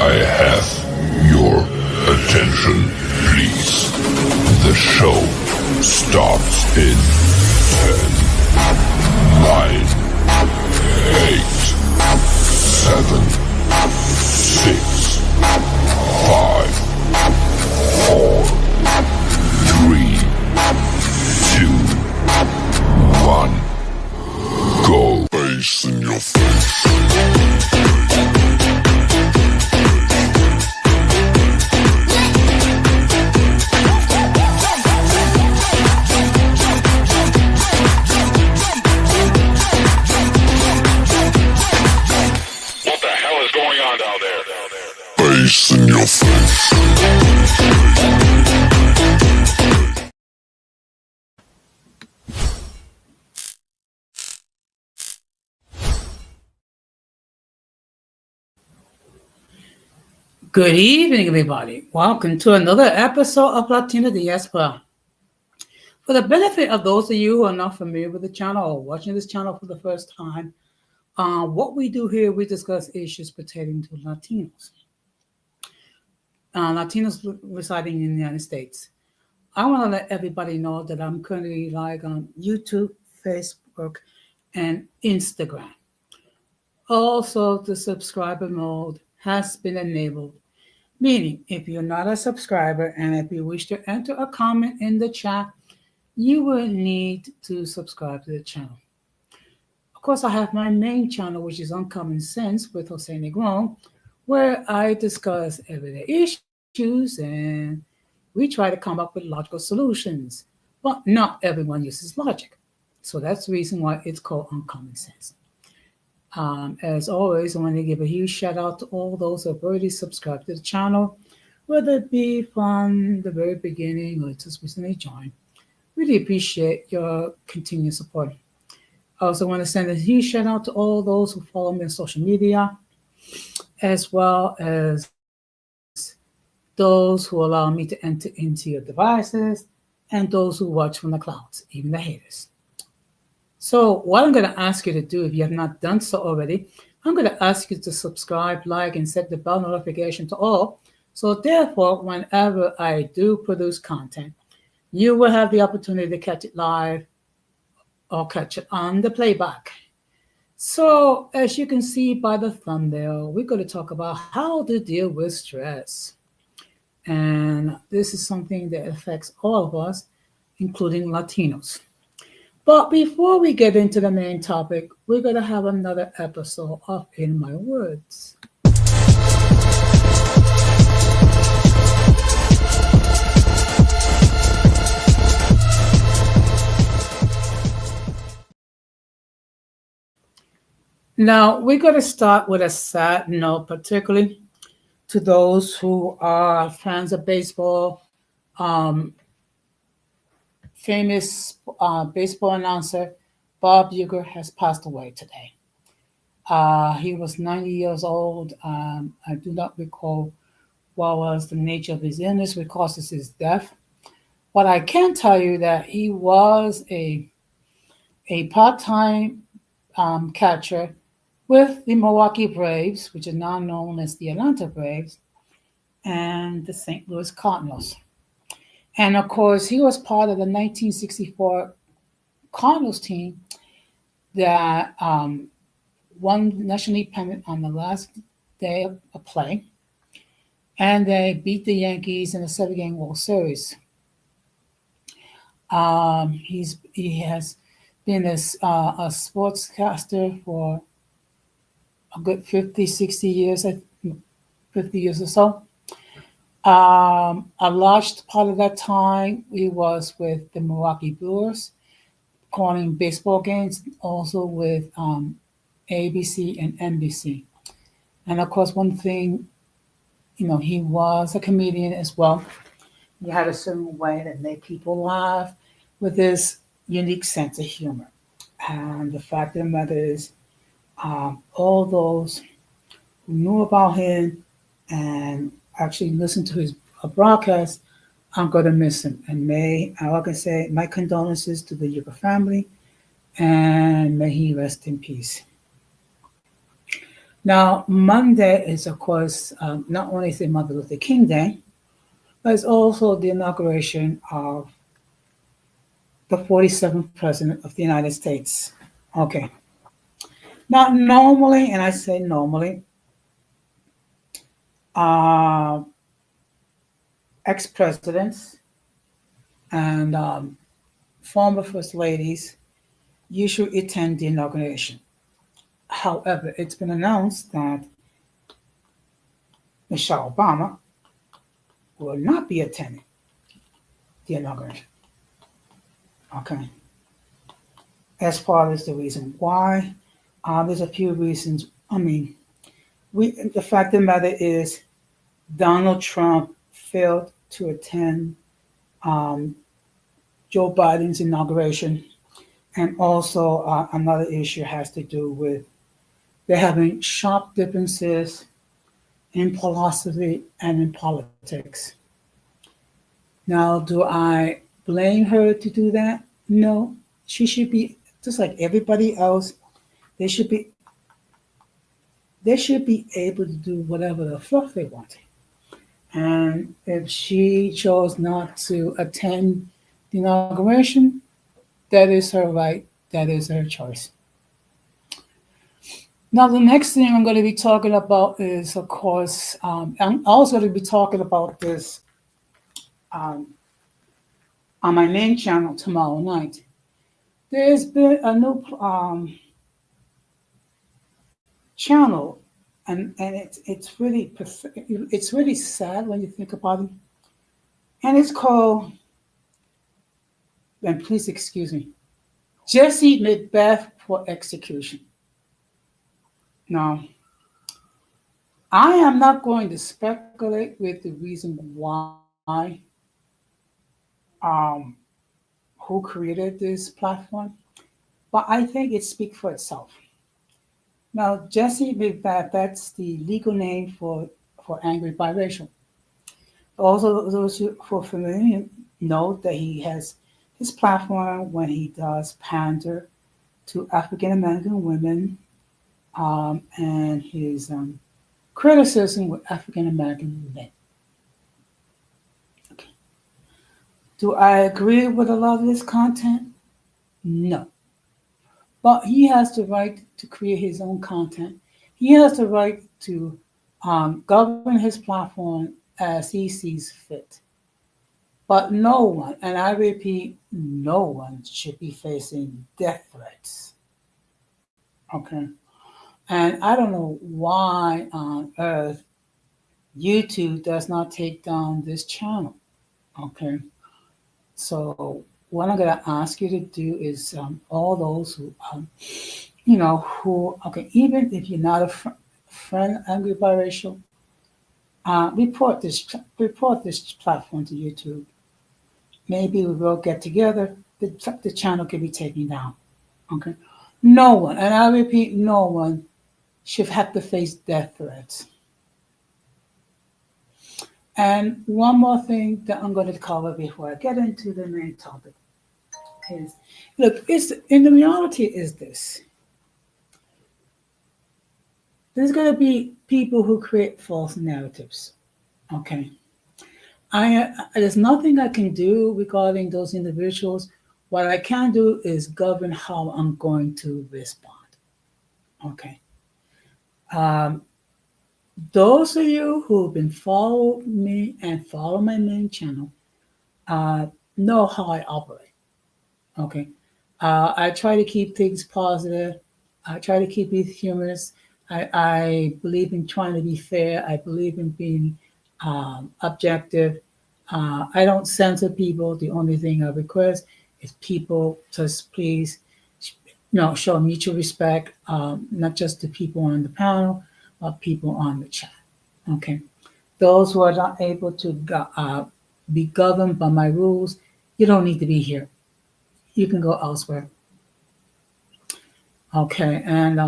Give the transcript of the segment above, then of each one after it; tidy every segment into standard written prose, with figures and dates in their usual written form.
I have your attention, please. The show starts in 10, 9, 8, 7, 6, 5, 4, 3, 2, 1. Go. Bass in your face. Bass in your face. Good evening, everybody. Welcome to another episode of Latino Diaspora. For the benefit of those of you who are not familiar with the channel or watching this channel for the first time, what we do here, we discuss issues pertaining to Latinos. Latinos residing in the United States. I want to let everybody know that I'm currently live on YouTube, Facebook, and Instagram. Also, the subscriber mode has been enabled, meaning if you're not a subscriber and if you wish to enter a comment in the chat, you will need to subscribe to the channel. Of course, I have my main channel, which is Uncommon Sense with Jose Negron, where I discuss everyday issues and we try to come up with logical solutions, but not everyone uses logic. So that's the reason why it's called Uncommon Sense. As always, I want to give a huge shout out to all those who have already subscribed to the channel, whether it be from the very beginning or just recently joined. Really appreciate your continued support. I also want to send a huge shout out to all those who follow me on social media, as well as those who allow me to enter into your devices and those who watch from the clouds, even the haters. So what I'm going to ask you to do, if you have not done so already, I'm going to ask you to subscribe, like, and set the bell notification to all. So therefore, whenever I do produce content, you will have the opportunity to catch it live or catch it on the playback. So as you can see by the thumbnail, we're going to talk about how to deal with stress. And this is something that affects all of us, including Latinos. But before we get into the main topic, we're going to have another episode of In My Words. Now, we're going to start with a sad note, particularly to those who are fans of baseball. Famous baseball announcer Bob Uecker has passed away today. He was 90 years old. I do not recall what was the nature of his illness, which causes his death. But I can tell you that he was a part-time catcher with the Milwaukee Braves, which is now known as the Atlanta Braves, and the St. Louis Cardinals. And of course, he was part of the 1964 Cardinals team that won national pennant on the last day of play. And they beat the Yankees in a 7-game World Series. He has been a sportscaster for a good 50, 60 years, 50 years or so. A large part of that time, he was with the Milwaukee Brewers, calling baseball games, also with ABC and NBC. And of course, one thing, he was a comedian as well. He had a certain way that made people laugh with his unique sense of humor. And the fact of the matter is, all those who knew about him and actually listened to his broadcast, I'm going to miss him. And I can say my condolences to the Uecker family, and may he rest in peace. Now, Monday is, of course, not only is it Martin Luther King Day, but it's also the inauguration of the 47th President of the United States. Okay. Now, normally, and I say normally, uh, ex-presidents and former first ladies usually attend the inauguration. However, it's been announced that Michelle Obama will not be attending the inauguration. Okay. As far as the reason why, there's a few reasons. I mean, the fact of the matter is Donald Trump failed to attend um, Joe Biden's inauguration. And also, another issue has to do with they're having sharp differences in philosophy and in politics. Now, do I blame her to do that? No. She should be just like everybody else. They should be able to do whatever the fuck they want. And if she chose not to attend the inauguration, that is her right. That is her choice. Now, the next thing I'm going to be talking about is, of course, I'm also going to be talking about this um, on my main channel tomorrow night. There's been a new channel, and it's really sad when you think about it. And it's called, and please excuse me, Jesse Macbeth for Execution. Now, I am not going to speculate with the reason why, um, who created this platform, but I think it speaks for itself. Now, Jesse Macbeth, that's the legal name for angry biracial. Also, those who are familiar know that he has his platform when he does pander to African American women and his criticism with African American men. Okay. Do I agree with a lot of this content? No. But he has the right to create his own content. He has the right to govern his platform as he sees fit. But no one, and I repeat, no one should be facing death threats. Okay. And I don't know why on earth YouTube does not take down this channel. Okay. So what I'm going to ask you to do is all those who, okay, even if you're not a friend angry biracial, report this platform to YouTube. Maybe we will get together. The channel can be taken down. Okay. No one, and I repeat, no one should have to face death threats. And one more thing that I'm going to cover before I get into the main topic is, look, the reality is this. There's going to be people who create false narratives. Okay. There's nothing I can do regarding those individuals. What I can do is govern how I'm going to respond. Okay. Those of you who've been following me and follow my main channel know how I operate. Okay. I try to keep things positive. I try to keep it humorous. I believe in trying to be fair. I believe in being objective. I don't censor people. The only thing I request is people just please, show mutual respect, not just to people on the panel, but people on the chat. Okay. Those who are not able to be governed by my rules, you don't need to be here. You can go elsewhere. Okay. And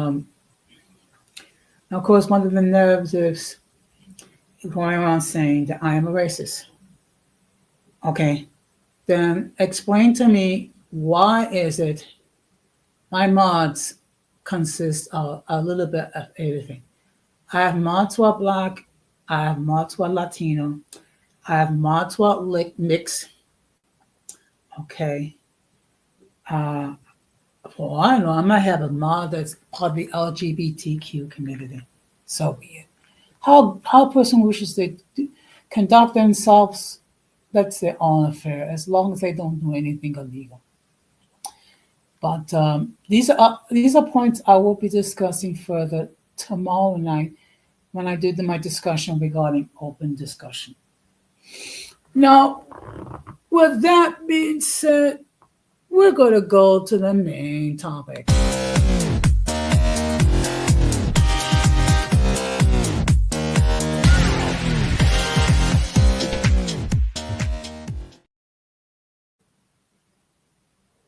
of course, one of the narratives going around saying that I am a racist. Okay. Then explain to me, why is it my mods consist of a little bit of everything? I have Montua Black, I have Montua Latino, I have Montua Mix. Okay. Uh, for all I know, I might have a mod that's part of the LGBTQ community. So be it. How a person wishes to conduct themselves, that's their own affair, as long as they don't do anything illegal. But these are points I will be discussing further tomorrow night when I do my discussion regarding open discussion. Now, with that being said, we're going to go to the main topic.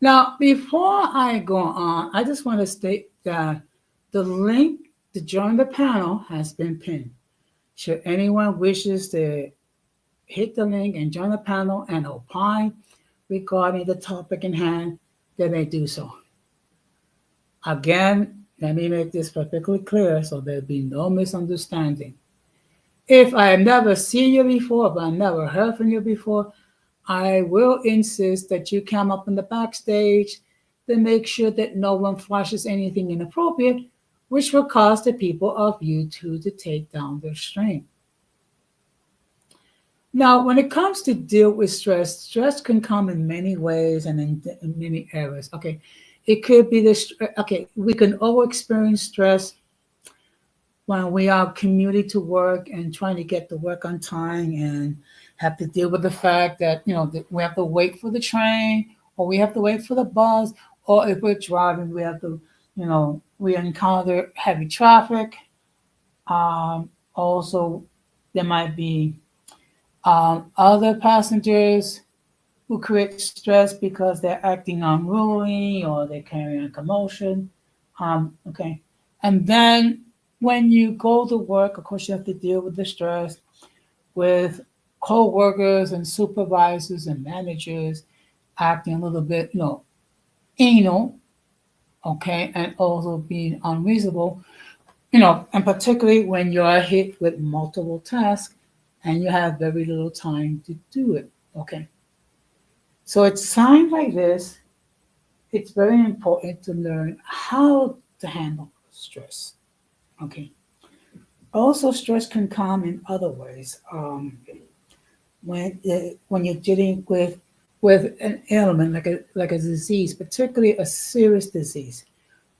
Now, before I go on, I just want to state that the link to join the panel has been pinned. Should anyone wishes to hit the link and join the panel and opine regarding the topic in hand, they may do so. Again, let me make this perfectly clear so there'll be no misunderstanding. If I have never seen you before, but I never heard from you before, I will insist that you come up in the backstage to make sure that no one flashes anything inappropriate, which will cause the people of YouTube to take down their stream. Now, when it comes to deal with stress, stress can come in many ways and in many areas. Okay, it could be this. Okay, we can all experience stress when we are commuting to work and trying to get to work on time and have to deal with the fact that that we have to wait for the train or we have to wait for the bus, or if we're driving we have to we encounter heavy traffic. Also, there might be other passengers who create stress because they're acting unruly or they're carrying a commotion. Okay. And then when you go to work, of course, you have to deal with the stress with co-workers and supervisors and managers acting a little bit, anal, okay, and also being unreasonable, and particularly when you are hit with multiple tasks and you have very little time to do it, okay. So it's signs like this. It's very important to learn how to handle stress. Okay. Also, stress can come in other ways. When you're dealing with an ailment like a disease, particularly a serious disease,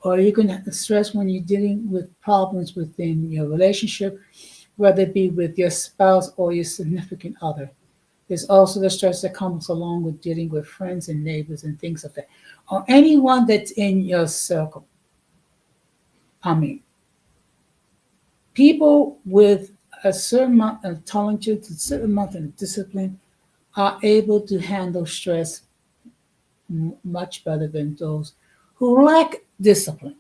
or you can have stress when you're dealing with problems within your relationship, whether it be with your spouse or your significant other. There's also the stress that comes along with dealing with friends and neighbors and things like that, or anyone that's in your circle. I mean, people with a certain amount of tolerance, a certain amount of discipline, are able to handle stress much better than those who lack discipline.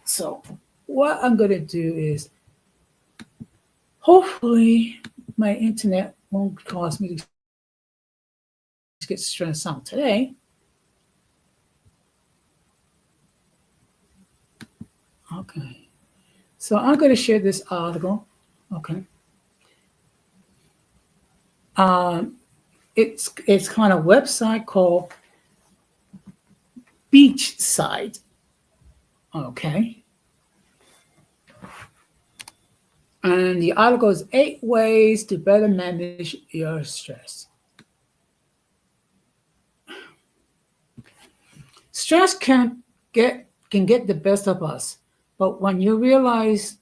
So, what I'm going to do is hopefully my internet won't cause me to get stressed out today. Okay. So I'm going to share this article. Okay. It's kind of website called Beachside. Okay. And the article is 8 ways to better manage your stress. Stress can get the best of us, but when you realize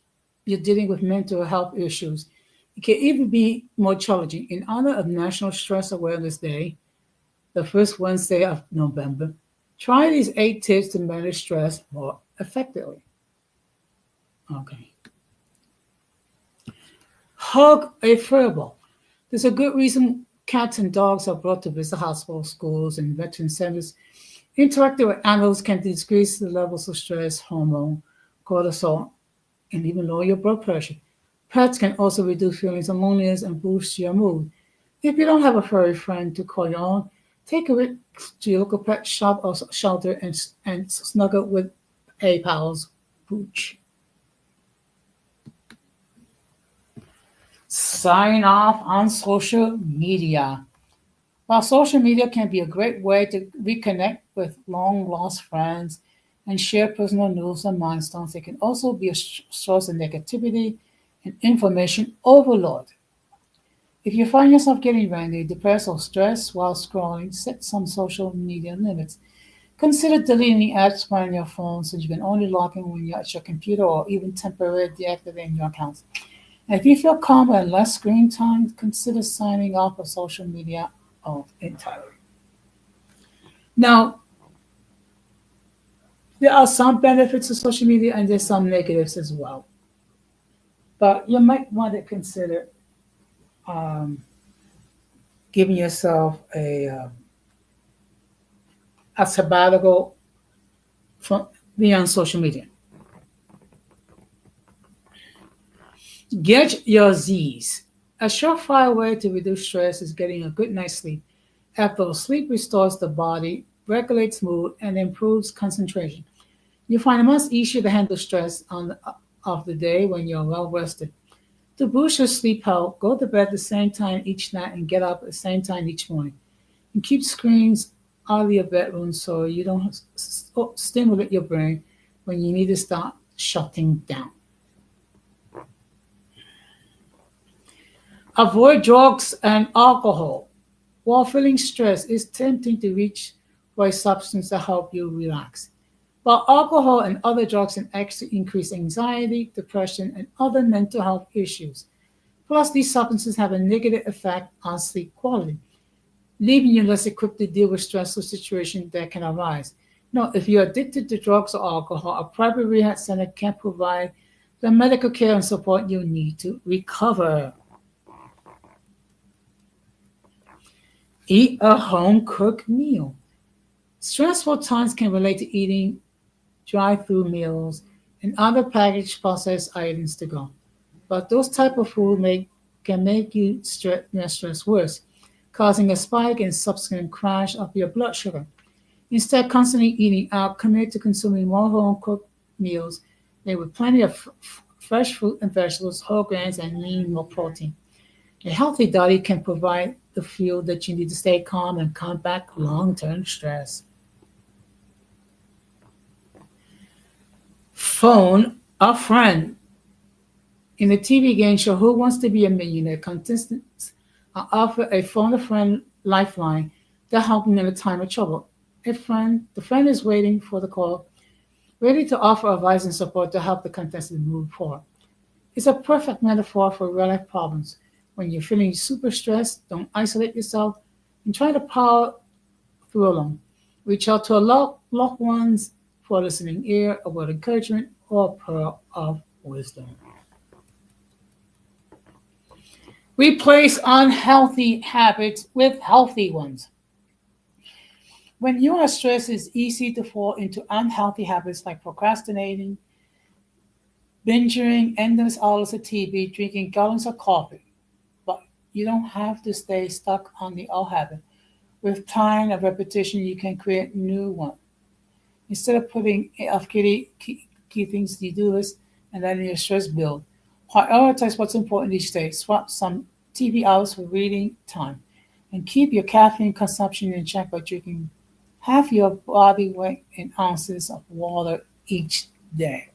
you're dealing with mental health issues, it can even be more challenging. In honor of National Stress Awareness Day, the first Wednesday of November, try these 8 tips to manage stress more effectively. Okay. Hug a fur ball. There's a good reason cats and dogs are brought to visit hospitals, schools, and veteran centers. Interacting with animals can decrease the levels of stress hormone, cortisol, and even lower your blood pressure. Pets can also reduce feelings of loneliness and boost your mood. If you don't have a furry friend to call your own, take it to your local pet shop or shelter and snuggle with a pal's pooch. sign off on social media. While social media can be a great way to reconnect with long lost friends and share personal news and milestones, it can also be a source of negativity and information overload. If you find yourself getting randy, depressed, or stressed while scrolling, set some social media limits. Consider deleting apps from your phone so you can only log in when you're at your computer or even temporarily deactivating your accounts. And if you feel calmer and less screen time, consider signing off of social media entirely. Now, there are some benefits of social media and there's some negatives as well. But you might want to consider um, giving yourself a sabbatical from being on social media. Get your Z's. A surefire way to reduce stress is getting a good night's sleep. After sleep restores the body, regulates mood, and improves concentration. You find it much easier to handle stress of the day when you're well rested. To boost your sleep health, go to bed at the same time each night and get up at the same time each morning. And keep screens out of your bedroom so you don't stimulate your brain when you need to start shutting down. Avoid drugs and alcohol. While feeling stressed, it's tempting to reach for a substance to help you relax. But alcohol and other drugs can actually increase anxiety, depression, and other mental health issues. Plus, these substances have a negative effect on sleep quality, leaving you less equipped to deal with stressful situations that can arise. Now, if you're addicted to drugs or alcohol, a private rehab center can provide the medical care and support you need to recover. Eat a home cooked meal. Stressful times can relate to eating drive-through meals and other packaged processed items to go. But those type of food can make your stress worse, causing a spike and subsequent crash of your blood sugar. Instead, constantly eating out, commit to consuming more home-cooked meals made with plenty of fresh fruit and vegetables, whole grains, and lean more protein. A healthy diet can provide the fuel that you need to stay calm and combat long-term stress. Phone a friend. In the TV game show Who Wants to Be a Millionaire, contestants are offered a phone a friend lifeline to help them in a time of trouble. The friend is waiting for the call, ready to offer advice and support to help the contestant move forward. It's a perfect metaphor for real life problems. When you're feeling super stressed, don't isolate yourself and try to power through alone. Reach out to a loved ones for a listening ear, a word of encouragement, or a pearl of wisdom. Replace unhealthy habits with healthy ones. When you are stressed, it's easy to fall into unhealthy habits like procrastinating, binging endless hours of TV, drinking gallons of coffee. But you don't have to stay stuck on the old habit. With time and repetition, you can create new one. Instead of putting off key things to do list and letting your stress build, prioritize what's important each day. Swap some TV hours for reading time, and keep your caffeine consumption in check by drinking half your body weight in ounces of water each day.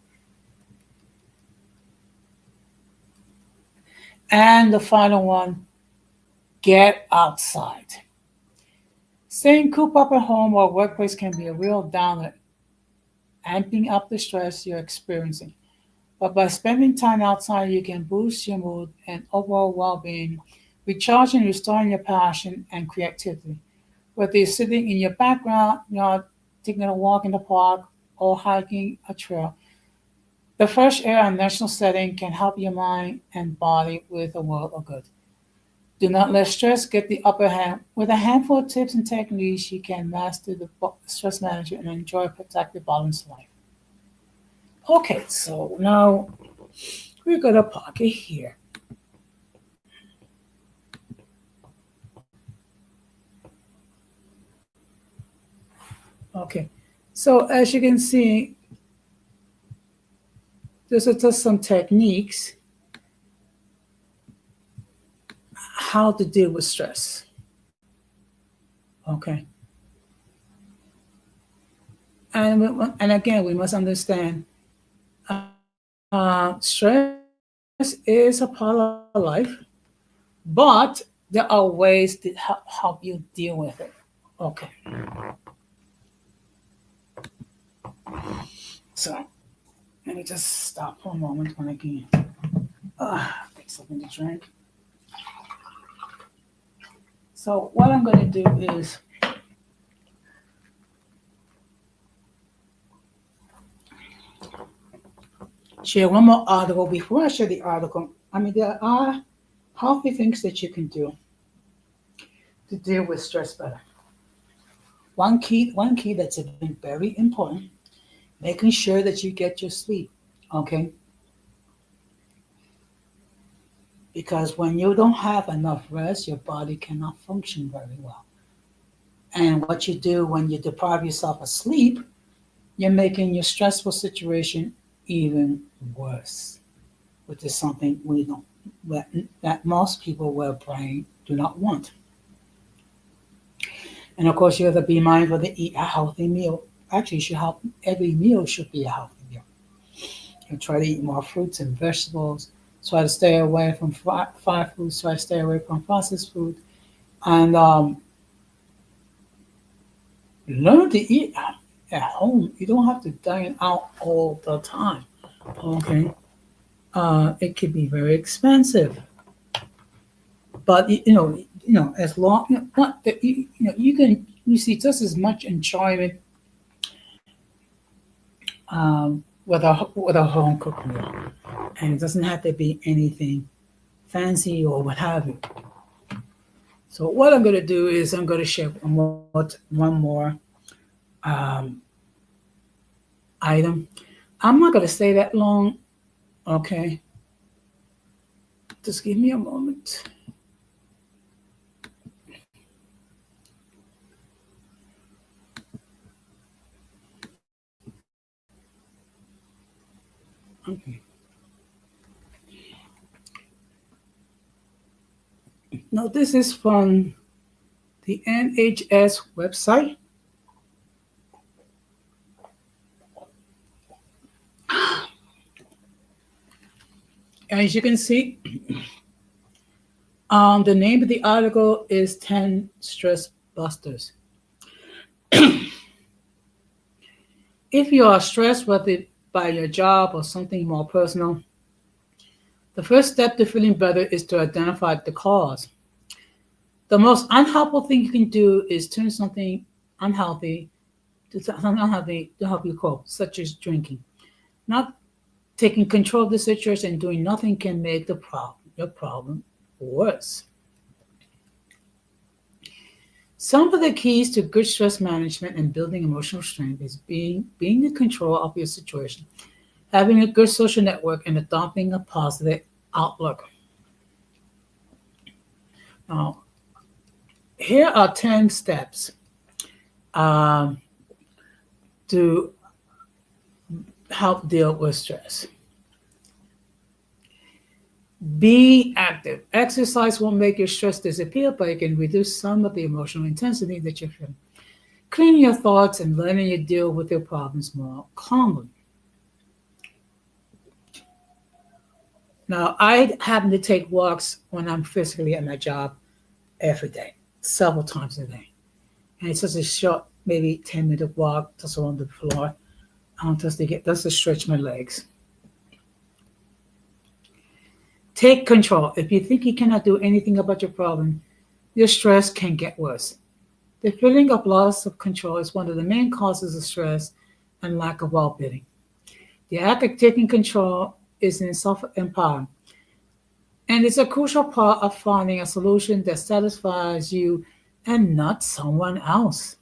And the final one, get outside. Staying cooped up at home or workplace can be a real downer, amping up the stress you're experiencing. But by spending time outside, you can boost your mood and overall well being, recharging and restoring your passion and creativity. Whether you're sitting in your background, taking a walk in the park, or hiking a trail, the fresh air and natural setting can help your mind and body with a world of good. Do not let stress get the upper hand. With a handful of tips and techniques, you can master the stress management and enjoy a productive, balanced life. Okay, so now we're gonna park it here. Okay, so as you can see, these are just some techniques how to deal with stress. Okay. And again, we must understand stress is a part of life, but there are ways to help you deal with it. Okay. So let me just stop for a moment when I can take something to drink. So what I'm going to do is share one more article. Before I share the article, I mean, there are healthy things that you can do to deal with stress better. One key that's been very important, making sure that you get your sleep. Okay. Because when you don't have enough rest, your body cannot function very well. And what you do when you deprive yourself of sleep, you're making your stressful situation even worse, which is something we don't that most people with a brain do not want. And of course, you have to be mindful to eat a healthy meal. Actually, you should help. Every meal should be a healthy meal. You try to eat more fruits and vegetables. Try to stay away from fried foods. Try to stay away from processed food, and learn to eat at home. You don't have to dine out all the time. Okay, it can be very expensive, but as long not that you can you see just as much enjoyment with a home cooked meal, and it doesn't have to be anything fancy or what have you. So what I'm going to do is I'm going to share one more um, item. I'm not going to stay that long. Okay, just give me a moment. Okay. Now this is from the NHS website. As you can see, the name of the article is 10 Stress Busters. If you are stressed, whether by your job or something more personal, the first step to feeling better is to identify the cause. The most unhelpful thing you can do is turn something unhealthy to help you cope, such as drinking. Not taking control of the situation and doing nothing can make your problem worse. Some of the keys to good stress management and building emotional strength is being in control of your situation, having a good social network, and adopting a positive outlook. Now, here are 10 steps um, to help deal with stress. Be active. Exercise won't make your stress disappear, but it can reduce some of the emotional intensity that you're feeling. Clearing your thoughts and learning to deal with your problems more calmly. Now, I happen to take walks when I'm physically at my job every day, several times a day. And it's just a short, maybe 10-minute walk just along the floor, just to stretch my legs. Take control. If you think you cannot do anything about your problem, your stress can get worse. The feeling of loss of control is one of the main causes of stress and lack of well-being. The act of taking control is in self-empowerment, and it's a crucial part of finding a solution that satisfies you and not someone else.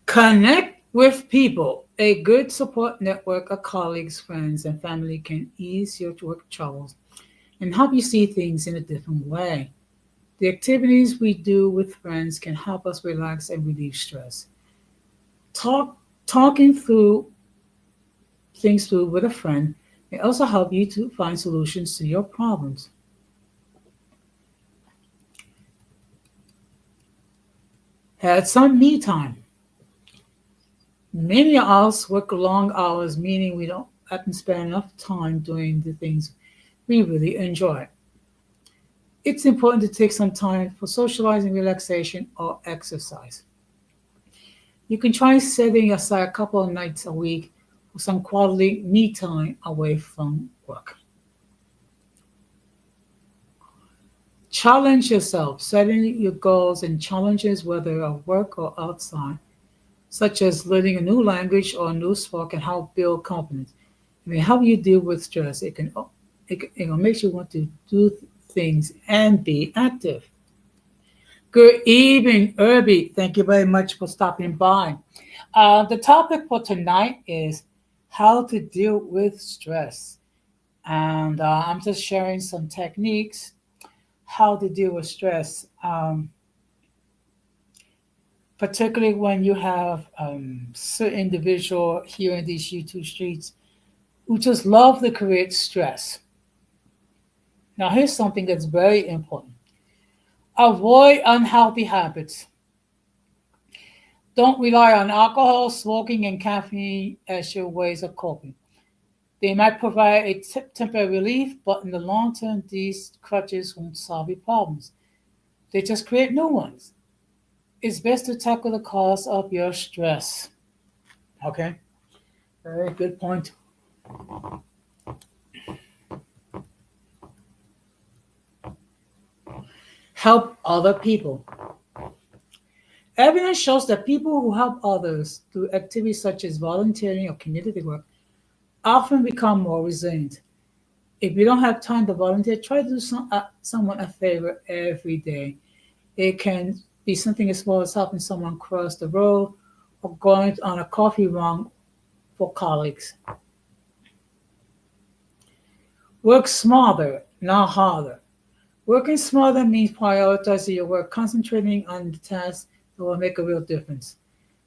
Connect with people. A good support network of colleagues, friends, and family can ease your work troubles and help you see things in a different way. The activities we do with friends can help us relax and relieve stress. Talking through things through with a friend It also helps you to find solutions to your problems. Had some me time. Many of us work long hours, meaning we don't often spend enough time doing the things we really enjoy. It's important to take some time for socializing, relaxation, or exercise. You can try setting aside a couple of nights a week for some quality me time away from work. Challenge yourself, setting your goals and challenges, whether at work or outside, such as learning a new language or a new sport, can help build confidence. It may help you deal with stress. It can make you want to do things and be active. Good evening, Irby. Thank you very much for stopping by. The topic for tonight is how to deal with stress. And I'm just sharing some techniques how to deal with stress, particularly when you have certain individual here in these YouTube streets who just love to create stress. Now, here's something that's very important. Avoid unhealthy habits. Don't rely on alcohol, smoking, and caffeine as your ways of coping. They might provide a temporary relief, but in the long term, these crutches won't solve your problems. They just create new ones. It's best to tackle the cause of your stress. Okay? Very good point. Help other people. Evidence shows that people who help others through activities such as volunteering or community work often become more resilient. If you don't have time to volunteer, try to do someone a favor every day. It can be something as small as helping someone cross the road or going on a coffee run for colleagues. Work smarter, not harder. Working smarter means prioritizing your work, concentrating on the tasks that will make a real difference.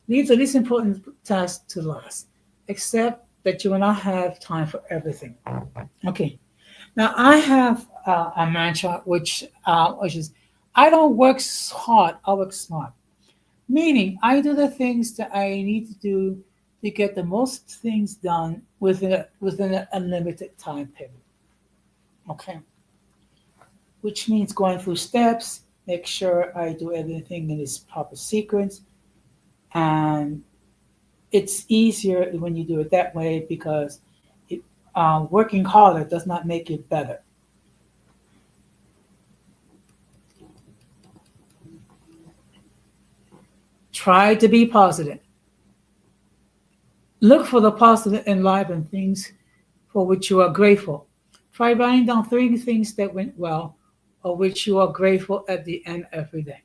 Leave the least important tasks to last. Accept that you will not have time for everything. Okay. Now I have a mantra which is I don't work hard, I work smart. Meaning I do the things that I need to do to get the most things done within a unlimited time period. Okay. Which means going through steps, make sure I do everything in its proper sequence, and it's easier when you do it that way because working harder does not make it better. Try to be positive. Look for the positive in life and things for which you are grateful. Try writing down three things that went well or which you are grateful at the end every day.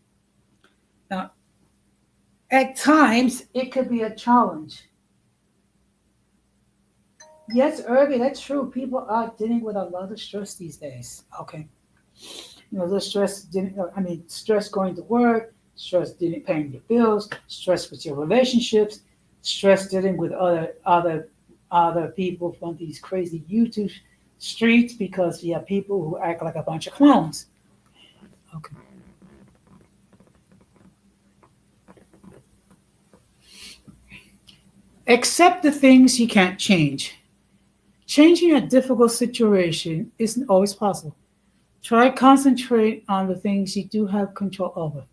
Now, at times, it could be a challenge. Yes, Irby, that's true. People are dealing with a lot of stress these days. Okay. The stress didn't, I mean, stress going to work, stress didn't paying your bills, stress with your relationships, stress dealing with other people from these crazy YouTube streets because you have people who act like a bunch of clowns. Okay. Accept the things you can't change. Changing a difficult situation isn't always possible. Try concentrate on the things you do have control over.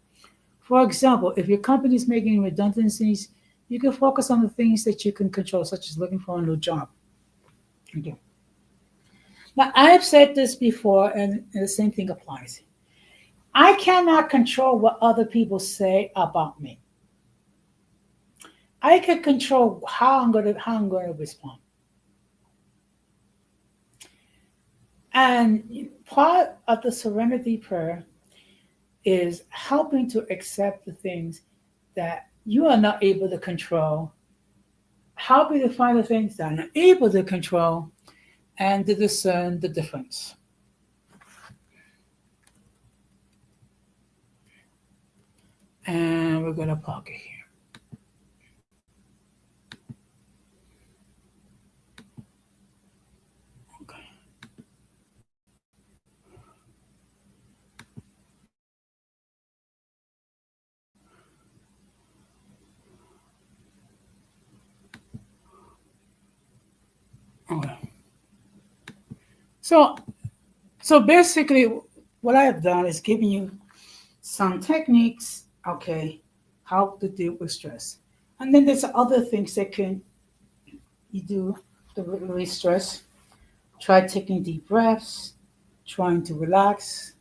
For example, if your company is making redundancies, you can focus on the things that you can control, such as looking for a new job. Okay. Now, I have said this before, and the same thing applies. I cannot control what other people say about me. I can control how I'm going to respond. And part of the serenity prayer is helping to accept the things that you are not able to control, helping to find the things that are not able to control, and to discern the difference. And we're going to park it here. So, so basically, what I have done is giving you some techniques, okay, how to deal with stress. And then there's other things that can you do to release stress. Try taking deep breaths, trying to relax,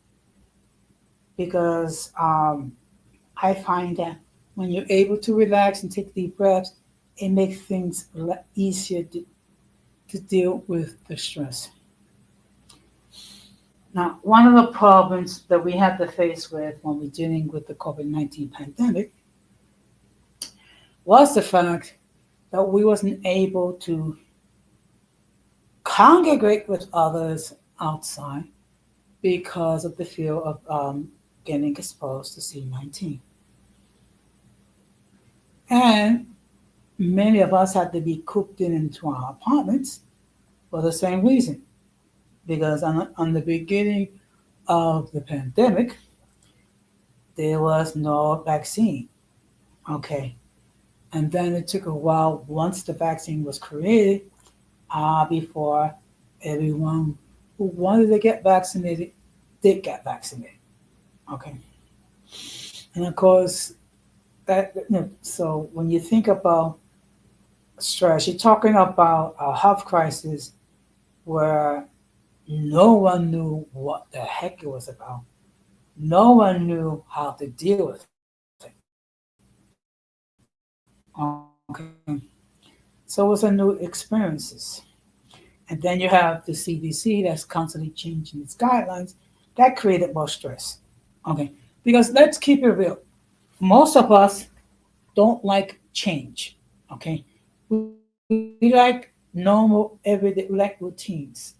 because I find that when you're able to relax and take deep breaths, it makes things easier to deal with the stress. Now, one of the problems that we had to face with when we're dealing with the COVID-19 pandemic was the fact that we wasn't able to congregate with others outside because of the fear of getting exposed to C-19. And many of us had to be cooped in into our apartments for the same reason. Because on the beginning of the pandemic, there was no vaccine. Okay. And then it took a while once the vaccine was created before everyone who wanted to get vaccinated did get vaccinated. Okay. And of course, so when you think about stress, you're talking about a health crisis where no one knew what the heck it was about. No one knew how to deal with it. Okay. So it was a new experiences. And then you have the CDC that's constantly changing its guidelines. That created more stress. Okay. Because let's keep it real. Most of us don't like change. Okay. We like normal, everyday, we like routines.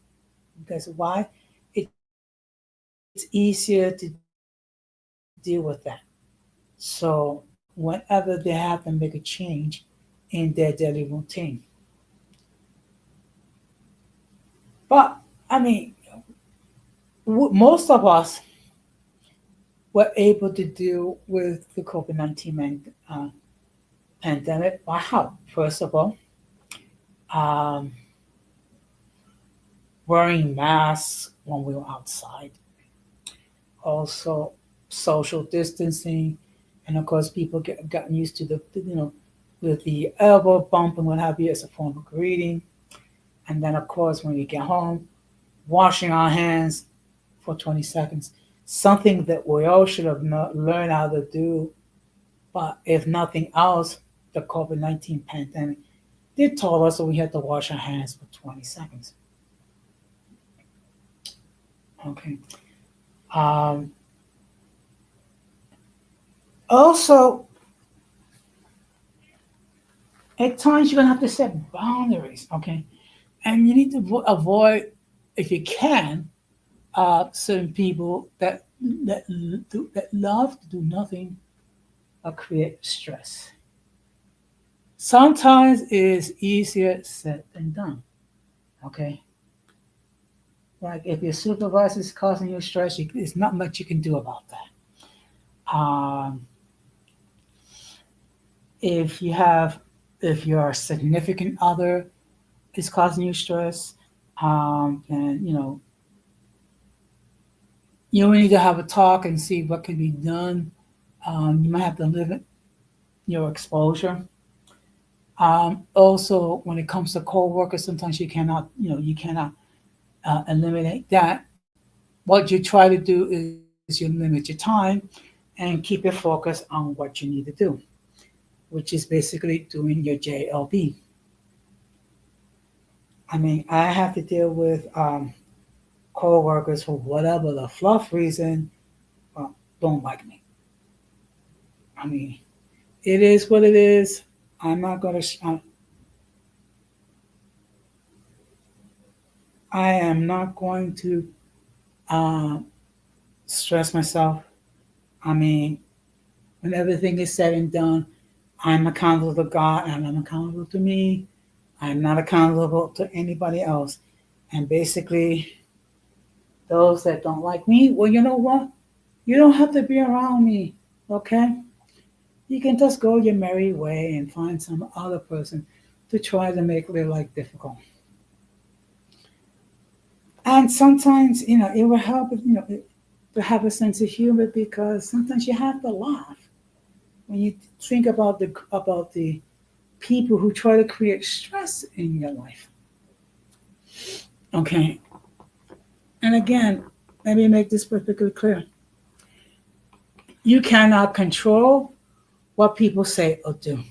Because why? It's easier to deal with that. So whenever they have to make a change in their daily routine, but I mean, most of us were able to deal with the COVID-19 pandemic by how? First of all, um, wearing masks when we were outside, also social distancing, and of course, people gotten used to with the elbow bump and what have you as a form of greeting. And then, of course, when you get home, washing our hands for 20 seconds, something that we all should have learned how to do. But if nothing else, the COVID-19 pandemic did tell us that we had to wash our hands for 20 seconds. Okay. Um, Also, at times you're gonna have to set boundaries. Okay, and you need to avoid, if you can, certain people that love to do nothing but create stress. Sometimes it's easier said than done. Okay, like if your supervisor is causing you stress, there's not much you can do about that. If you have, if your significant other is causing you stress, and you need to have a talk and see what can be done. You might have to limit your exposure. Also, when it comes to coworkers, sometimes you cannot eliminate that. What you try to do is you limit your time and keep your focus on what you need to do, which is basically doing your JLB. I mean, I have to deal with coworkers for whatever the fluff reason don't like me. I mean, it is what it is. I'm not gonna. I am not going to uh, stress myself. I mean, when everything is said and done, I'm accountable to God and I'm accountable to me. I'm not accountable to anybody else. And basically, those that don't like me, well, you know what? You don't have to be around me, okay? You can just go your merry way and find some other person to try to make their life difficult. And sometimes, it will help, to have a sense of humor because sometimes you have to laugh when you think about the people who try to create stress in your life. Okay. And again, let me make this perfectly clear. You cannot control what people say or do.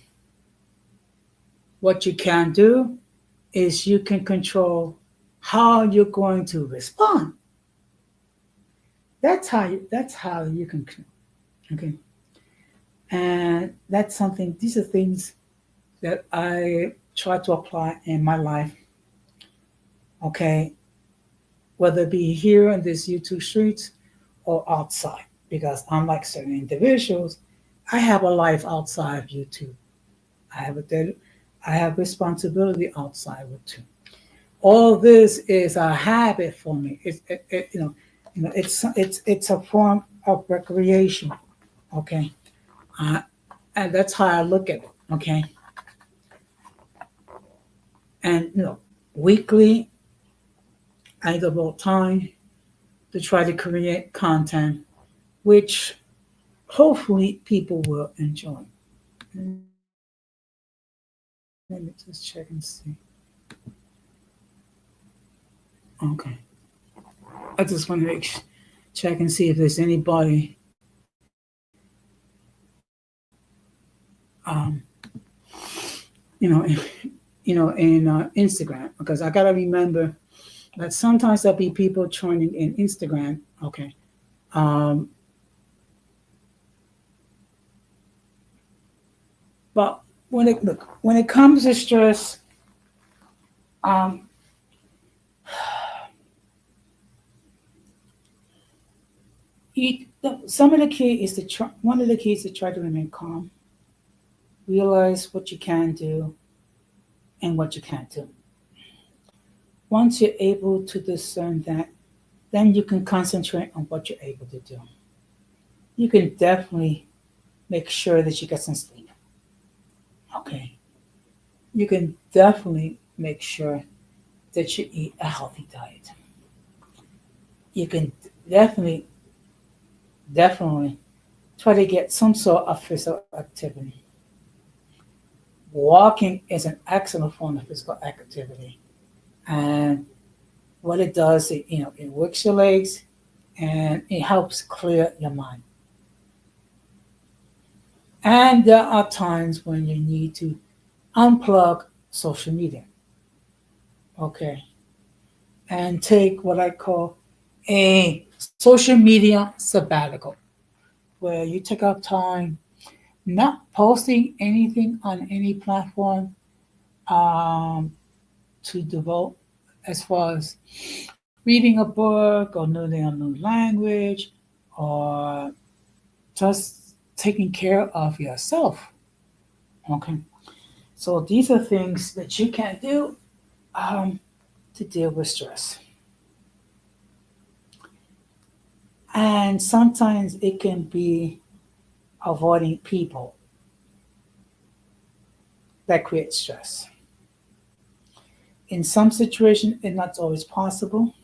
What you can do is you can control how you're going to respond. That's how you can, okay. And that's something, these are things that I try to apply in my life, okay, whether it be here in this YouTube streets or outside. Because unlike certain individuals, I have a life outside of YouTube. I have a I have responsibility outside of YouTube. All this is a habit for me. It's a form of recreation. Okay, uh, and that's how I look at it. Okay, and weekly I devote time to try to create content which hopefully people will enjoy. Let me just check and see. Okay, I just want to check and see if there's anybody um, you know, in Instagram, because I gotta remember that sometimes there'll be people joining in Instagram. Okay, um, but when it comes to stress, um, some of the key is to try. One of the keys to try to remain calm, realize what you can do and what you can't do. Once you're able to discern that, then you can concentrate on what you're able to do. You can definitely make sure that you get some sleep. Okay. You can definitely make sure that you eat a healthy diet. You can definitely, definitely try to get some sort of physical activity. Walking is an excellent form of physical activity. And what it does, it works your legs and it helps clear your mind. And there are times when you need to unplug social media, okay, and take what I call a social media sabbatical, where you take up time not posting anything on any platform, um, to devote as far as reading a book or learning a new language or just taking care of yourself. Okay. So these are things that you can do, um, to deal with stress. And sometimes it can be avoiding people that create stress. In some situations, it's not always possible,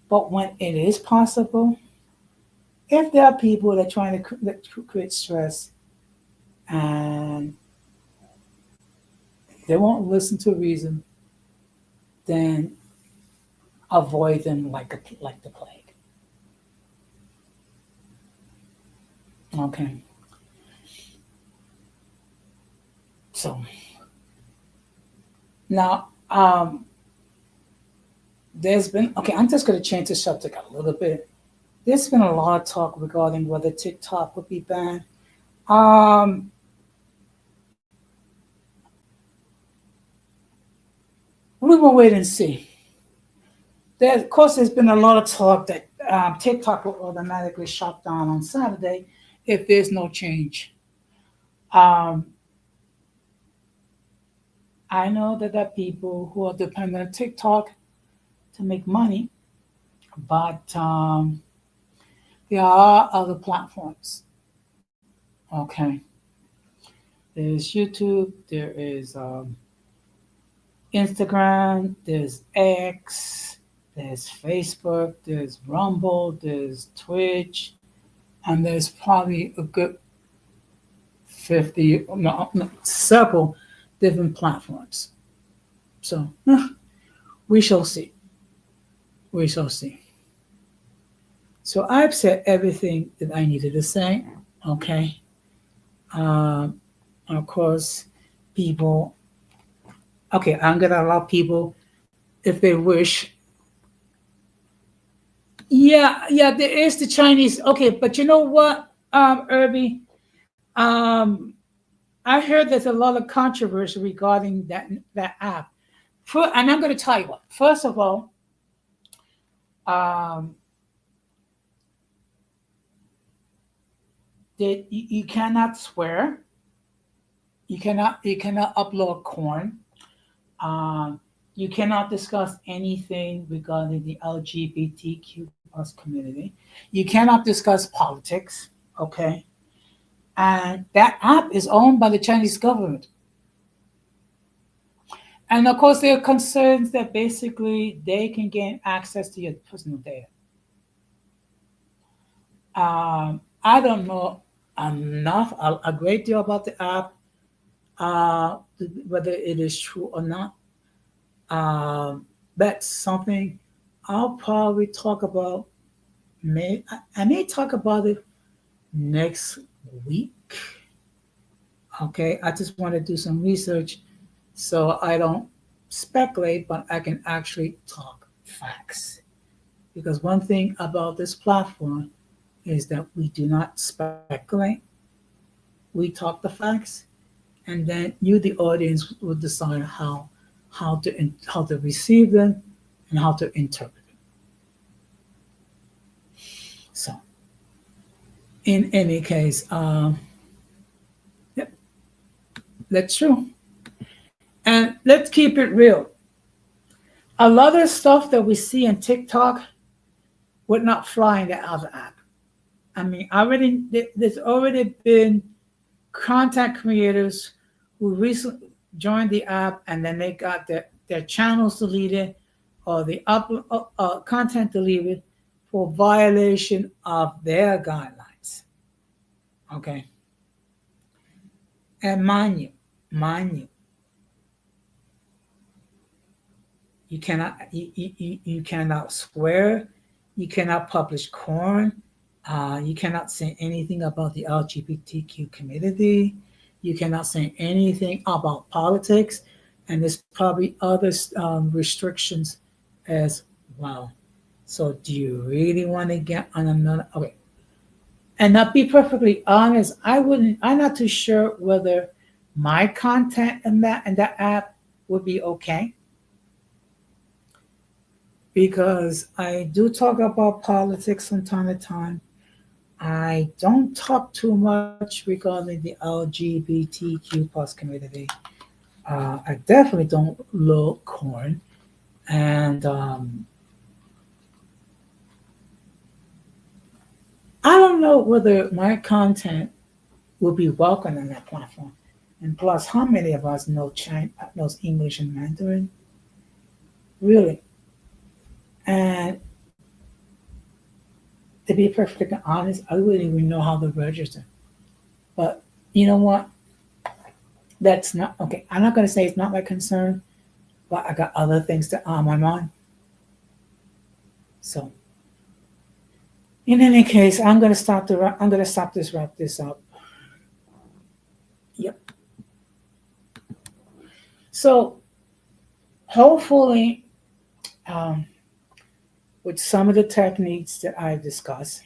but when it is possible, if there are people that are trying to create stress and they won't listen to reason, then avoid them like the plague. Okay, so now, there's been, okay. I'm just going to change the subject a little bit. There's been a lot of talk regarding whether TikTok would be banned. Um, we will wait and see. Of course, there's been a lot of talk that TikTok will automatically shut down on Saturday if there's no change. Um, I know that there are people who are dependent on TikTok to make money, but there are other platforms. Okay, there's YouTube, there is Instagram, there's X, there's Facebook, there's Rumble, there's Twitch, and there's probably a good 50, no, several different platforms. So we shall see. We shall see. So I've said everything that I needed to say. Okay. Of course, people. Okay, I'm gonna allow people, if they wish. Yeah, there is the Chinese. Okay, but you know what, Irby? Um, I heard there's a lot of controversy regarding that app. And I'm going to tell you what. First of all, um, that you cannot swear. You cannot upload corn. You cannot discuss anything regarding the LGBTQ plus community. You cannot discuss politics. Okay, and that app is owned by the Chinese government. And of course, there are concerns that basically they can gain access to your personal data. I don't know enough, a great deal about the app, uh, whether it is true or not. That's something I'll probably talk about. I may talk about it next week. Okay, I just want to do some research so I don't speculate, but I can actually talk facts. Because one thing about this platform is that we do not speculate, we talk the facts, and then you, the audience, will decide how to receive them and how to interpret them. So, in any case, yep, that's true. And let's keep it real. A lot of stuff that we see in TikTok would not fly in the other app. I mean, there's already been content creators who recently joined the app and then they got their channels deleted or the content deleted for violation of their guidelines. Okay. And mind you cannot swear, you cannot publish corn, you cannot say anything about the LGBTQ community, you cannot say anything about politics, and there's probably other restrictions as well. So, do you really want to get on another? Okay, and I'll be perfectly honest, I wouldn't. I'm not too sure whether my content in that app would be okay because I do talk about politics from time to time. I don't talk too much regarding the LGBTQ plus community. I definitely don't love corn, and I don't know whether my content will be welcome on that platform. And plus, how many of us knows English and Mandarin? Really? And to be perfectly honest, I wouldn't even know how to register. But you know what? That's not okay. I'm not going to say it's not my concern, but I got other things on my mind. So, in any case, I'm going to wrap this up. Yep. So, hopefully, with some of the techniques that I've discussed,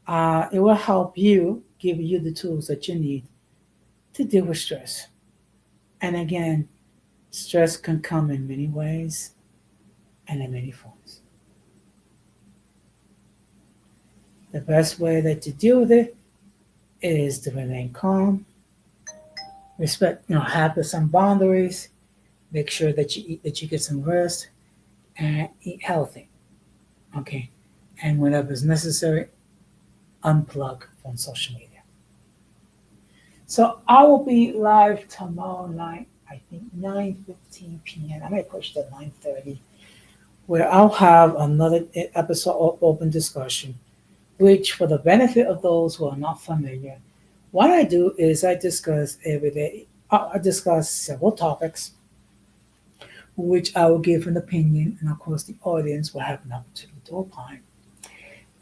it will help you, give you the tools that you need to deal with stress. And again, stress can come in many ways and in many forms. The best way that to deal with it is to remain calm, respect, have some boundaries, make sure that you get some rest, and eat healthy. Okay, and whenever it's necessary, unplug from social media. So I will be live tomorrow night, I think 9:15 p.m. I might push to 9:30 where I'll have another episode of open discussion, which, for the benefit of those who are not familiar, what I do is I discuss every day. I discuss several topics, which I will give an opinion, and of course, the audience will have an opportunity to opine.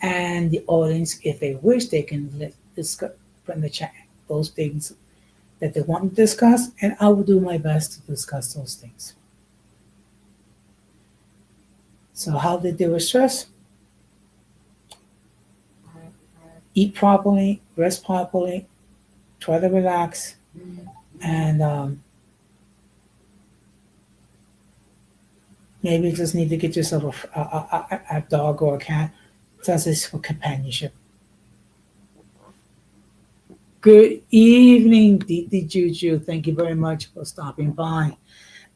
And the audience, if they wish, they can discuss from the chat those things that they want to discuss, and I will do my best to discuss those things. So, how they deal with stress? Eat properly, rest properly, try to relax, and maybe you just need to get yourself a dog or a cat. That's just for companionship. Good evening, Diti Juju. Thank you very much for stopping by.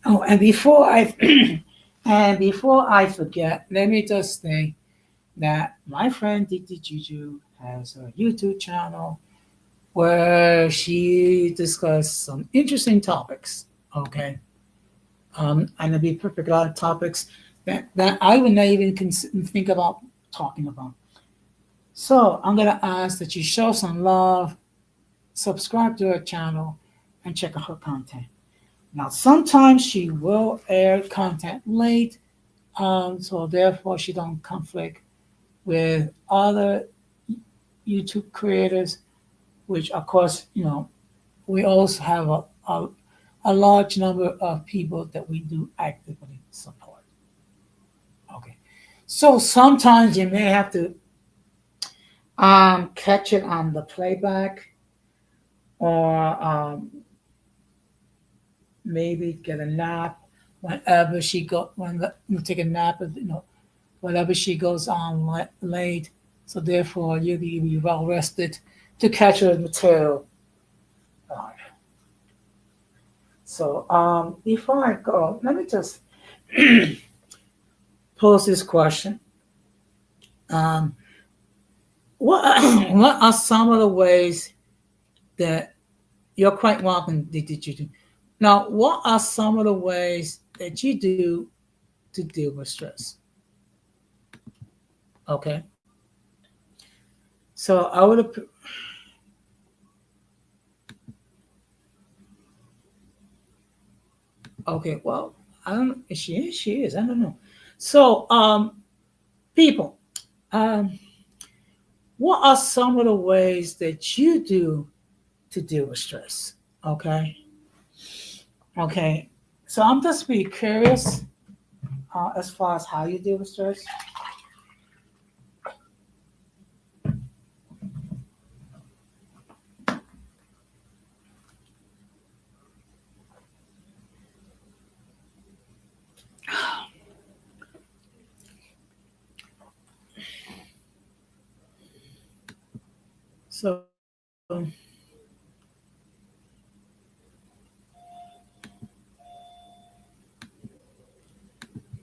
Oh, and before I and before I forget, let me just say that my friend Diti Juju has a YouTube channel where she discussed some interesting topics. Okay, and to be perfect, a lot of topics that I would not even think about talking about. So I'm gonna ask that you show some love, subscribe to her channel, and check out her content. Now, sometimes she will air content late, so therefore she don't conflict with other YouTube creators, which of course, we also have a large number of people that we do actively support. Okay. So sometimes you may have to catch it on the playback, or maybe get a nap whenever she go when you take a nap, whenever she goes on late. So therefore you'll be well rested to catch her material live. So before I go, let me just pose this question. Um, what what are some of the ways that you're quite welcome, did you do? Now, what are some of the ways that you do to deal with stress? Okay. So I would have, okay, well, I don't, she is, I don't know. So, people, um, what are some of the ways that you do to deal with stress? Okay. Okay. So I'm just be curious as far as how you deal with stress. So,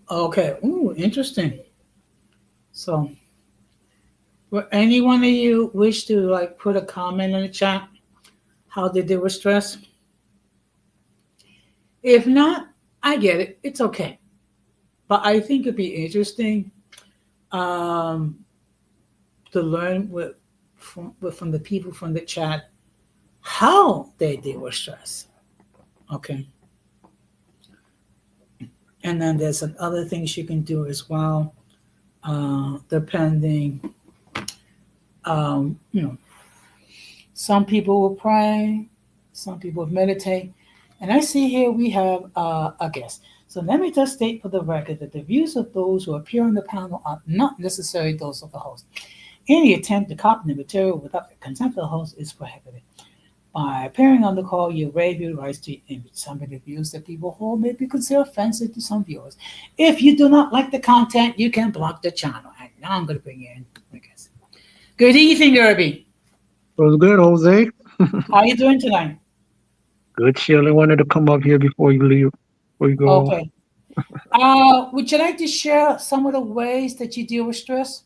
okay. Ooh, interesting. So, would any one of you wish to like put a comment in the chat? How they deal with stress? If not, I get it. It's okay. But I think it'd be interesting um, to learn from the people from the chat how they deal with stress. Okay. And then there's some other things you can do as well, depending. You know, some people will pray, some people will meditate. And I see here we have a guest. So let me just state for the record that the views of those who appear on the panel are not necessarily those of the host. Any attempt to copy the material without the consent of the host is prohibited. By appearing on the call, you waive your rights to your image. Some of the views that people hold may be considered offensive to some viewers. If you do not like the content, you can block the channel. And now I'm going to bring you in, I guess. Good evening, Irby. It was good, Jose. How are you doing tonight? Good, Shirley. Wanted to come up here before you leave, before you go. Okay. Would you like to share some of the ways that you deal with stress?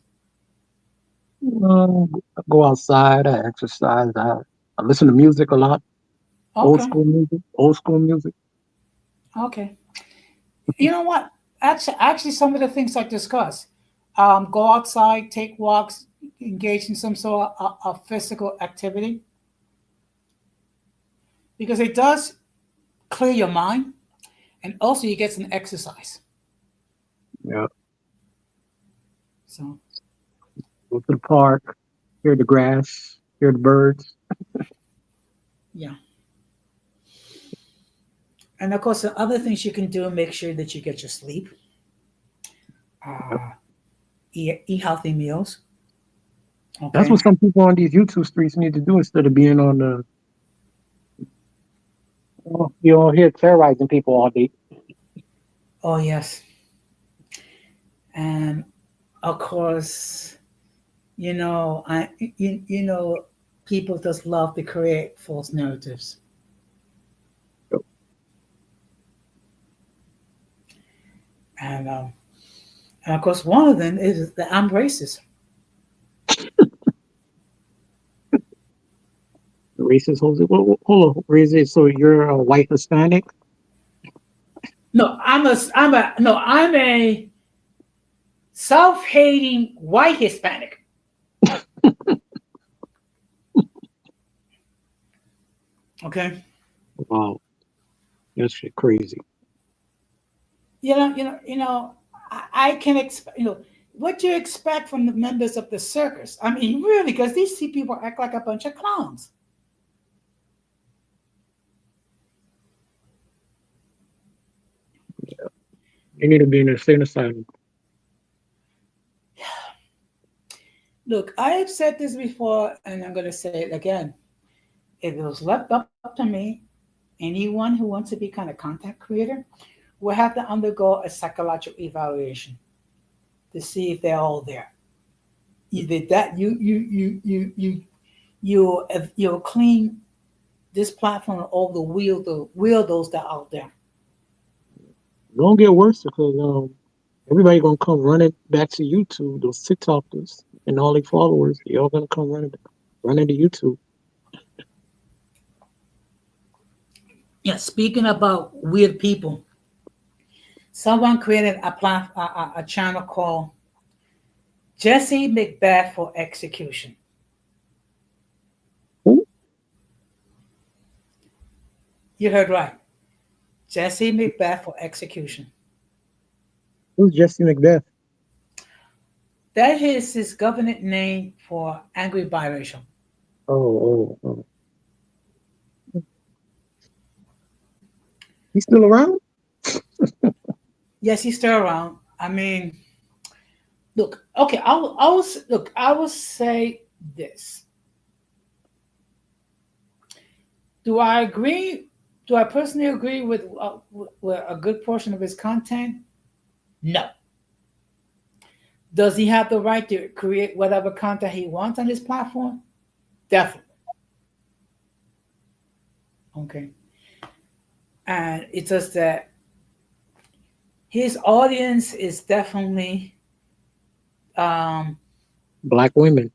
I go outside. I exercise. I listen to music a lot. Old Okay. school music. Old school music. Okay. You know what? Actually, some of the things I discussed, go outside, take walks, engage in some sort of physical activity, because it does clear your mind, and also you get some exercise. Yeah. So Go to the park, hear the grass, hear the birds. yeah, and of course the other things you can do, make sure that you get your sleep, Yep. uh, eat healthy meals. That's Okay. what some people on these YouTube streets need to do instead of being on the, you know, here terrorizing people all day. Oh yes, and of course, you know, people just love to create false narratives, Yep. and of course, one of them is that I'm racist. Racist, hold on, racist. So you're a white Hispanic? No, I'm a self-hating white Hispanic. Okay, Wow, that's shit crazy. I can expect, what do you expect from the members of the circus? I mean, really, because these people act like a bunch of clowns. You need to be in a insane asylum. Look, I have said this before, and I'm going to say it again. If it was left up to me, anyone who wants to become a content creator will have to undergo a psychological evaluation to see if they're all there. Either that you'll clean this platform over the weirdos that are out there. It's gonna get worse because everybody gonna come running back to YouTube. Those TikTokers and all their followers, they all gonna come running to YouTube. Yeah, speaking about weird people, someone created a channel called Jesse Macbeth for Execution. Who? You heard right. Jesse Macbeth for Execution. Who's Jesse Macbeth? That is his government name for angry biracial. Oh. He's still around? Yes, he's still around. I mean, look, okay, I will say this. Do I agree? Do I personally agree with a good portion of his content? No. Does he have the right to create whatever content he wants on his platform? Definitely. Okay. And it's just that his audience is definitely Black women.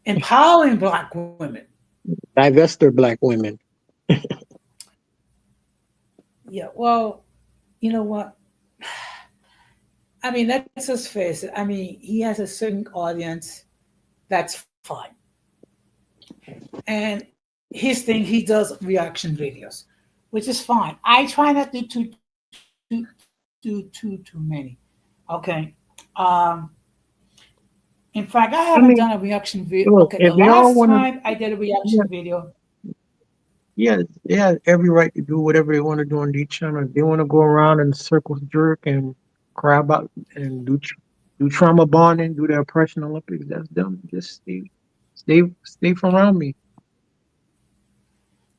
empowering black women. Divester black women. Yeah, well, you know what? I mean, let's just face it. I mean, he has a certain audience that's fine. And his thing, he does reaction videos, which is fine. I try not to do too many. Okay. In fact, I I haven't mean, done a reaction video. look, Okay, the if they all last want to, time I did a reaction video, yeah, they have every right to do whatever they want to do on their channel. If they want to go around in circles, jerk, and cry about and do trauma bonding, do the oppression Olympics, that's them. Just stay from around me.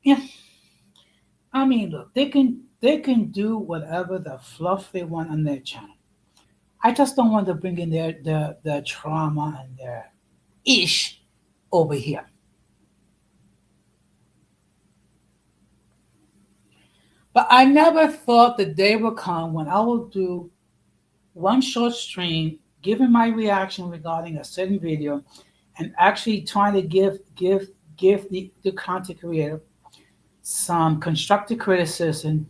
yeah. I mean, look, they can do whatever the fluff they want on their channel. I just don't want to bring in their trauma and their ish over here. But I never thought the day would come when I will do one short stream, giving my reaction regarding a certain video, and actually trying to give the content creator some constructive criticism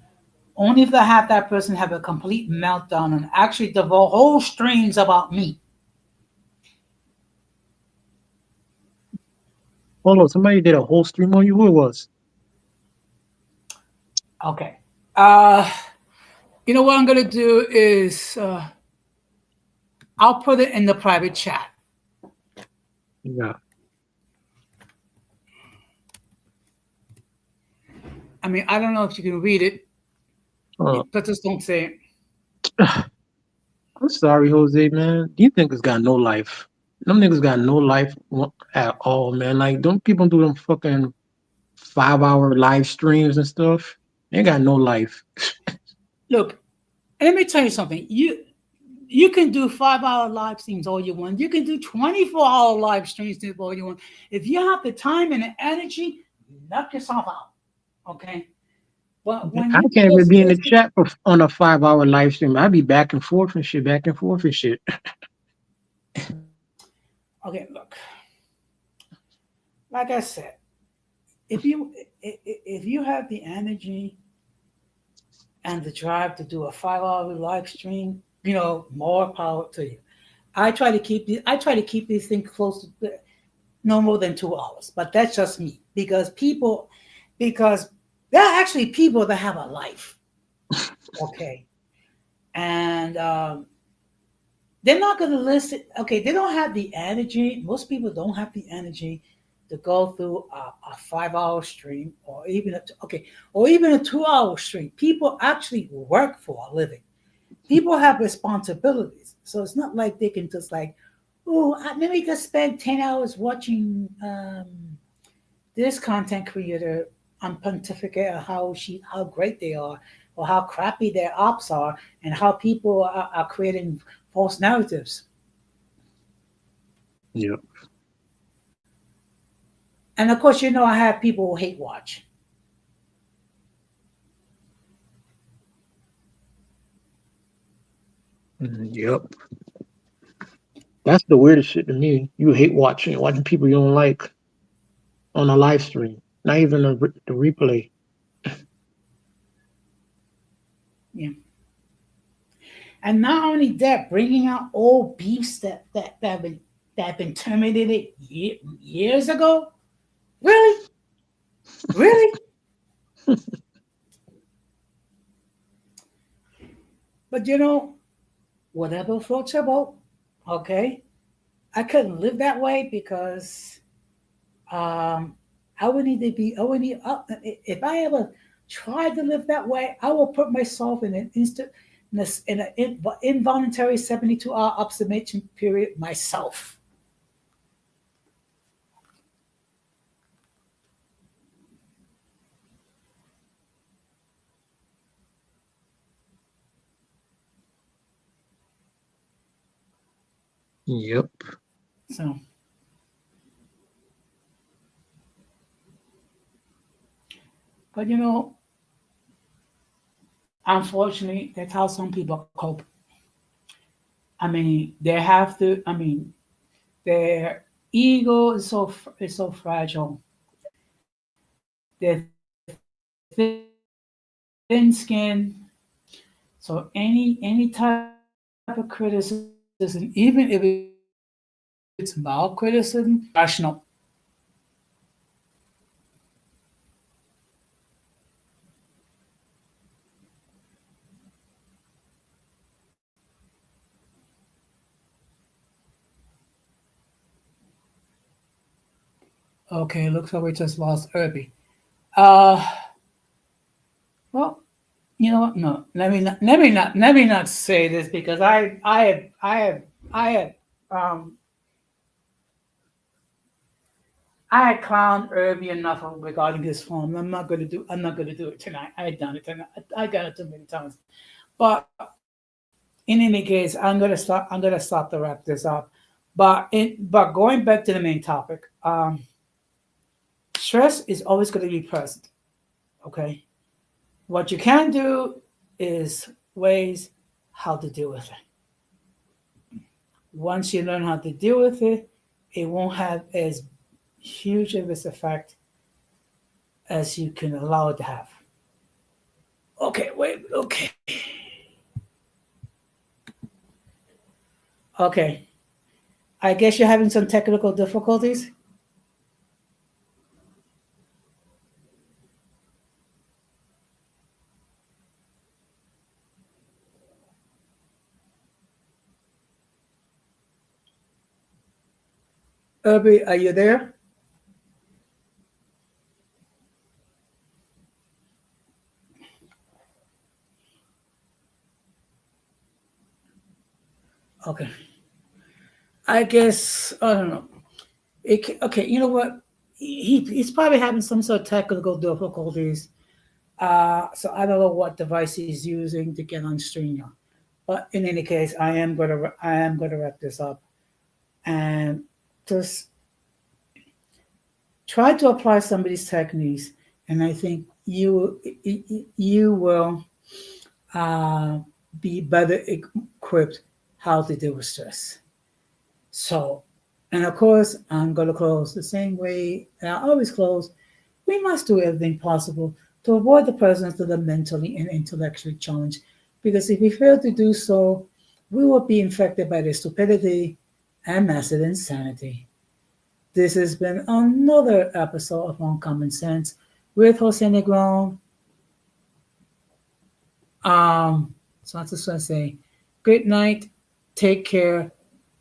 Only if I have that person have a complete meltdown and actually devote whole streams about me. Hold on, somebody did a whole stream on you. Who it was? Okay. Uh, you know what I'm gonna do is I'll put it in the private chat. Yeah. I mean, I don't know if you can read it, but just don't say it. I'm sorry, Jose, man. These niggas got no life. Them niggas got no life at all, man. Like, don't people do them fucking 5-hour live streams and stuff? They got no life. Look, let me tell you something. You can do 5-hour live streams all you want. You can do 24-hour live streams all you want. If you have the time and the energy, knock yourself out. Okay. But when I you can't even just be in the chat on a 5-hour live stream. I'd be back and forth and shit, back and forth and shit. okay, look. Like I said, if you have the energy and the drive to do a 5-hour live stream, more power to you. I try to keep these things close to no more than 2 hours, but that's just me because there are actually people that have a life, okay, and they're not going to listen. Okay, they don't have the energy. Most people don't have the energy to go through a 5-hour stream or even a 2-hour stream. People actually work for a living. People have responsibilities, so it's not like they can just like, oh, let me just spend 10 hours watching this content creator and pontificate how great they are or how crappy their ops are and how people are creating false narratives. Yep. And of course, I have people who hate watch. Yep. That's the weirdest shit to me. You hate watching people you don't like on a live stream, not even the replay. Yeah. And not only that, bringing out old beefs that have been terminated years ago. Really? Really? But whatever floats your boat, okay? I couldn't live that way because I would need to be, if I ever tried to live that way, I will put myself in an involuntary 72-hour observation period myself. Yep. So, but unfortunately, that's how some people cope. I mean, they have to. I mean, their ego is so fragile. They're thin skin. So any type of criticism, even if it's mild criticism, rational. Okay, looks like we just lost Irby. Well, you know what? No, let me not say this because um I had clowned Irby enough regarding his form. I'm not gonna do it tonight. I had done it tonight. I done it too many times. But in any case, I'm gonna stop to wrap this up. But going back to the main topic, stress is always going to be present. Okay, what you can do is ways how to deal with it. Once you learn how to deal with it, it won't have as huge of its effect as you can allow it to have. Okay, wait, okay. Okay. I guess you're having some technical difficulties. Irby, are you there? Okay. I guess I don't know. Okay, you know what? He's probably having some sort of technical difficulties. So I don't know what device he's using to get on StreamYard. But in any case, I am gonna wrap this up and just try to apply some of these techniques, and I think you will uh, be better equipped how to deal with stress. So, and of course, I'm going to close the same way I always close. We must do everything possible to avoid the presence of the mentally and intellectually challenged, because if we fail to do so, we will be infected by their stupidity and massive insanity. This has been another episode of Uncommon Sense with Jose Negron. So I just want to say good night, take care,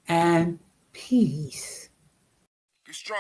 and peace. Be strong.